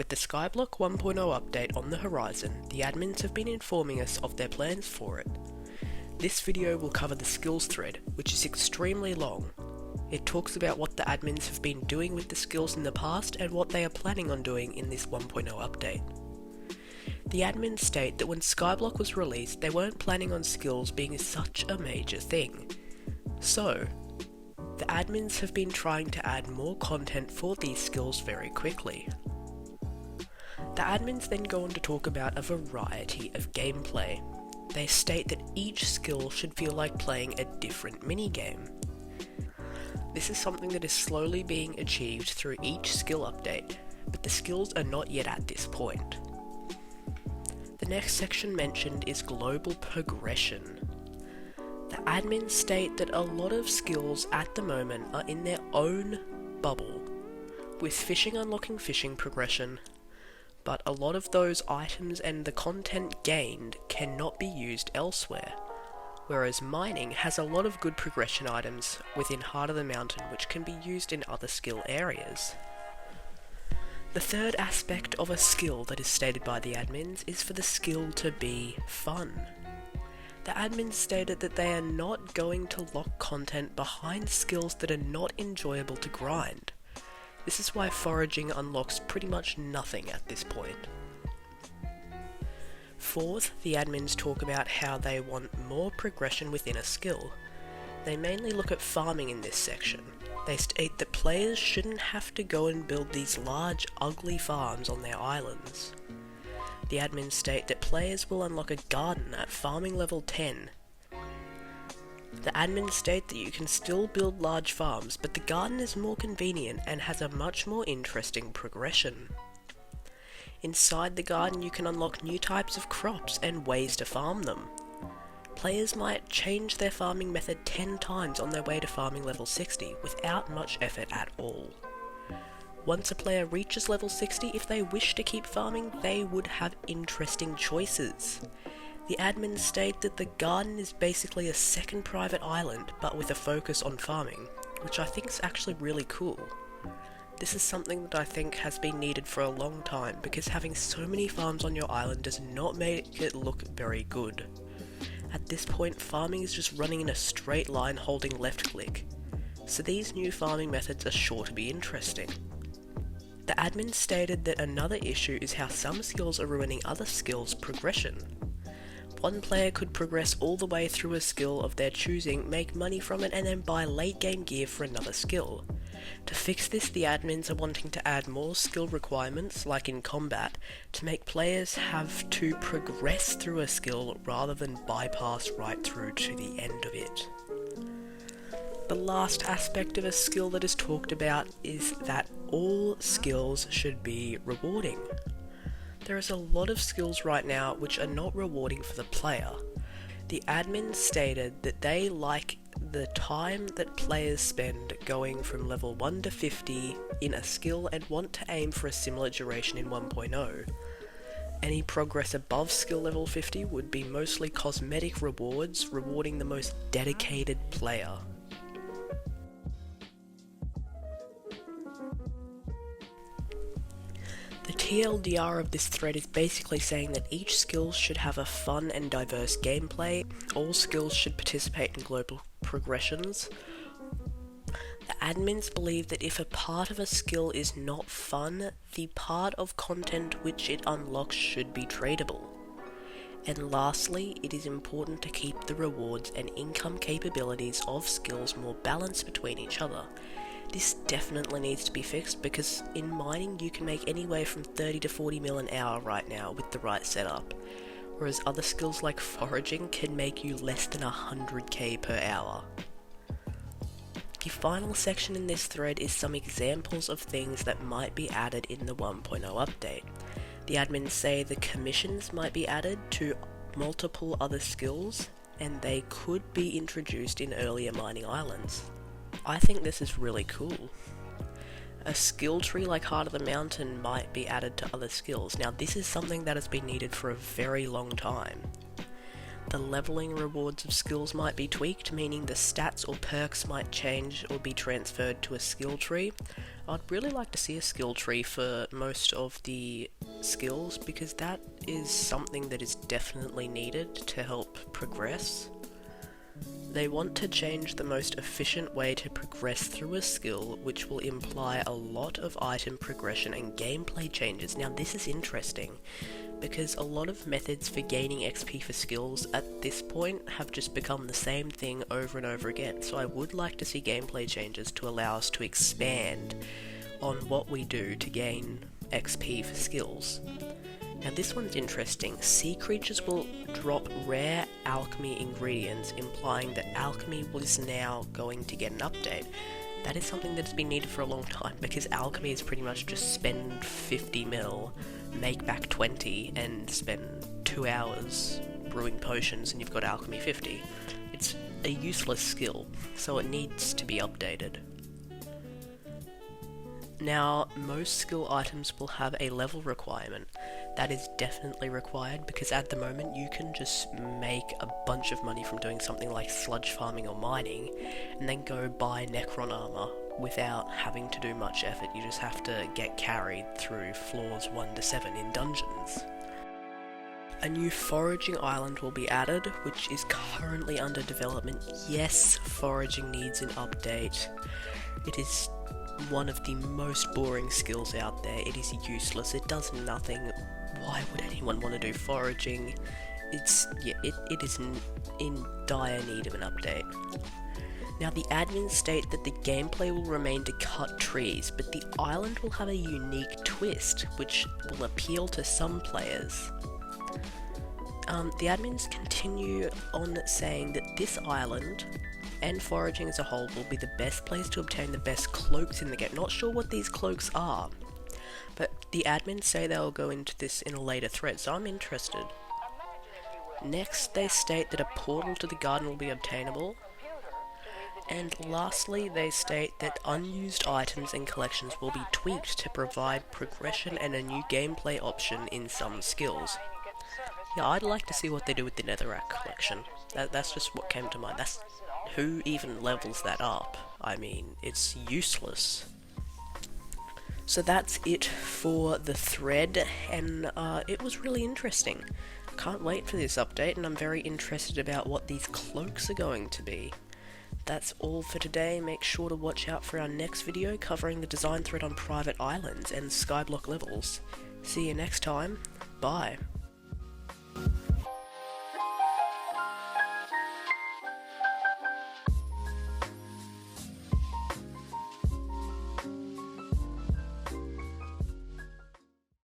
With the Skyblock 1.0 update on the horizon, the admins have been informing us of their plans for it. This video will cover the skills thread, which is extremely long. It talks about what the admins have been doing with the skills in the past and what they are planning on doing in this 1.0 update. The admins state that when Skyblock was released, they weren't planning on skills being such a major thing. So, the admins have been trying to add more content for these skills very quickly. The admins then go on to talk about a variety of gameplay. They state that each skill should feel like playing a different minigame. This is something that is slowly being achieved through each skill update, but the skills are not yet at this point. The next section mentioned is global progression. The admins state that a lot of skills at the moment are in their own bubble, with fishing unlocking fishing progression, but a lot of those items and the content gained cannot be used elsewhere, whereas mining has a lot of good progression items within Heart of the Mountain which can be used in other skill areas. The third aspect of a skill that is stated by the admins is for the skill to be fun. The admins stated that they are not going to lock content behind skills that are not enjoyable to grind. This is why foraging unlocks pretty much nothing at this point. Fourth, the admins talk about how they want more progression within a skill. They mainly look at farming in this section. They state that players shouldn't have to go and build these large, ugly farms on their islands. The admins state that players will unlock a garden at farming level 10. The admins state that you can still build large farms, but the garden is more convenient and has a much more interesting progression. Inside the garden you can unlock new types of crops and ways to farm them. Players might change their farming method 10 times on their way to farming level 60 without much effort at all. Once a player reaches level 60, if they wish to keep farming, they would have interesting choices. The admins state that the garden is basically a second private island, but with a focus on farming, which I think is actually really cool. This is something that I think has been needed for a long time, because having so many farms on your island does not make it look very good. At this point, farming is just running in a straight line holding left click, so these new farming methods are sure to be interesting. The admin stated that another issue is how some skills are ruining other skills' progression. One player could progress all the way through a skill of their choosing, make money from it, and then buy late game gear for another skill. To fix this, the admins are wanting to add more skill requirements, like in combat, to make players have to progress through a skill rather than bypass right through to the end of it. The last aspect of a skill that is talked about is that all skills should be rewarding. There is a lot of skills right now which are not rewarding for the player. The admins stated that they like the time that players spend going from level 1 to 50 in a skill and want to aim for a similar duration in 1.0. Any progress above skill level 50 would be mostly cosmetic rewards, rewarding the most dedicated player. The TLDR of this thread is basically saying that each skill should have a fun and diverse gameplay, all skills should participate in global progressions. The admins believe that if a part of a skill is not fun, the part of content which it unlocks should be tradable. And lastly, it is important to keep the rewards and income capabilities of skills more balanced between each other. This definitely needs to be fixed, because in mining you can make anywhere from 30 to 40 mil an hour right now with the right setup, whereas other skills like foraging can make you less than 100k per hour. The final section in this thread is some examples of things that might be added in the 1.0 update. The admins say the commissions might be added to multiple other skills, and they could be introduced in earlier mining islands. I think this is really cool. A skill tree like Heart of the Mountain might be added to other skills. Now this is something that has been needed for a very long time. the leveling rewards of skills might be tweaked, meaning the stats or perks might change or be transferred to a skill tree. I'd really like to see a skill tree for most of the skills, because that is something that is definitely needed to help progress. They want to change the most efficient way to progress through a skill, which will imply a lot of item progression and gameplay changes. Now this is interesting, because a lot of methods for gaining XP for skills at this point have just become the same thing over and over again, so I would like to see gameplay changes to allow us to expand on what we do to gain XP for skills. Now this one's interesting. Sea creatures will drop rare alchemy ingredients, implying that alchemy was now going to get an update. That is something that's been needed for a long time, because alchemy is pretty much just spend 50 mil, make back 20, and spend 2 hours brewing potions and you've got alchemy 50. It's a useless skill, so it needs to be updated. Now, most skill items will have a level requirement. That is definitely required, because at the moment you can just make a bunch of money from doing something like sludge farming or mining, and then go buy Necron armor without having to do much effort. You just have to get carried through floors 1 to 7 in dungeons. A new foraging island will be added, which is currently under development. Yes, foraging needs an update. It is one of the most boring skills out there. It is useless, it does nothing. Why would anyone want to do foraging? It is in dire need of an update. Now the admins state that the gameplay will remain to cut trees, but the island will have a unique twist, which will appeal to some players. The admins continue on saying that this island and foraging as a whole will be the best place to obtain the best cloaks in the game. Not sure what these cloaks are, but the admins say they'll go into this in a later thread, so I'm interested. Next, they state that a portal to the garden will be obtainable. And lastly, they state that unused items and collections will be tweaked to provide progression and a new gameplay option in some skills. Yeah, I'd like to see what they do with the Netherrack collection. That's just what came to mind. Who even levels that up? I mean, it's useless. So that's it for the thread, and it was really interesting. Can't wait for this update, and I'm very interested about what these cloaks are going to be. That's all for today. Make sure to watch out for our next video covering the design thread on private islands and skyblock levels. See you next time. Bye.